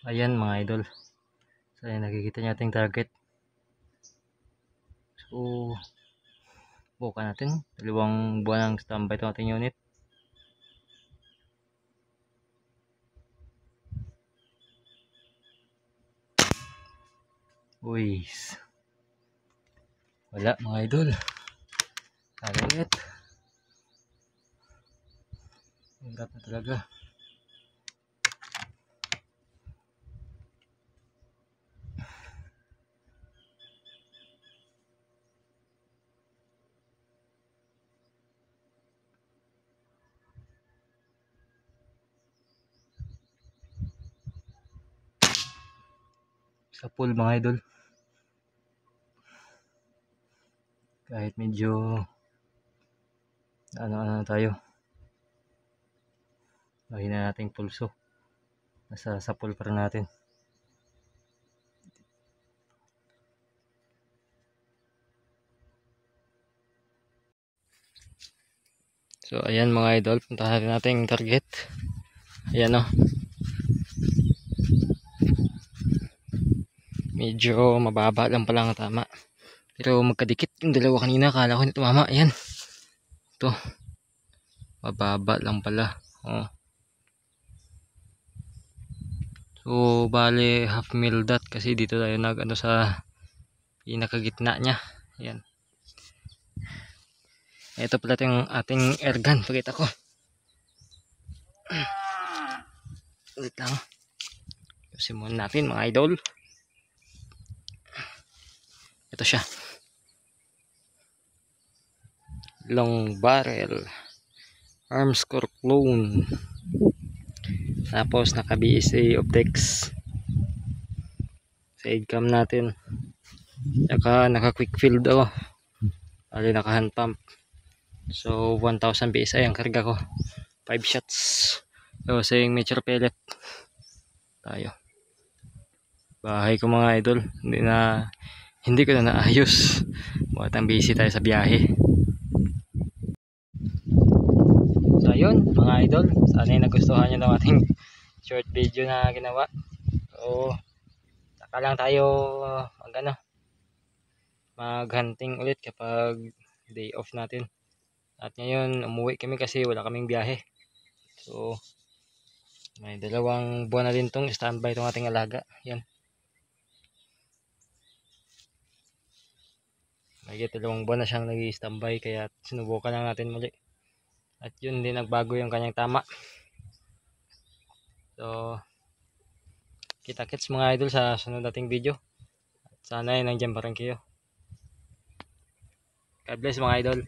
Ayan mga idol. So ayan, nakikita niyo ating target. So buka natin. 2 buwan ang standby itong ating unit. Uy. Wala mga idol. Target. Hirap na talaga. Sa pool mga idol. Kahit medyo ano tayo. Mahina nating pulso. Nasa sa pool pa rin natin. So ayan mga idol, puntahan natin yung target. Ayan o. Medyo mababa lang pala ang tama. Pero magkadikit yung dalawa kanina, akala ko hindi tumama. Ayan. Ito. Mababa lang pala. Oh. So bale half mil dot kasi dito tayo nag sa pinakagitna niya. Ayan. Ito pala yung ating air gun. Pakita ko. Ulit lang. Simulan natin mga idol. Ito siya. Long barrel. Armscore clone. Tapos naka BSA optics. Side cam natin. Naka quick field ako. Ali naka hand pump. So 1000 PSI ang karga ko. 5 shots. So saying mature pellet. Tayo. Bahay ko mga idol. Hindi ko na naayos. Batang busy tayo sa biyahe. So ayun mga idol. Sana nagustuhan nyo ng ating short video na ginawa. So saka lang tayo mag-hunting ulit kapag day off natin. At ngayon umuwi kami kasi wala kaming biyahe. So may 2 buwan na din tong standby itong ating alaga. Yan. May 2 buwan na siyang nag-standby kaya sinubukan lang natin muli. At yun din nagbago yung kanyang tama. So kita-kits mga idol sa sunod nating video. At sana ay nandiyan pa rin kayo. God bless mga idol.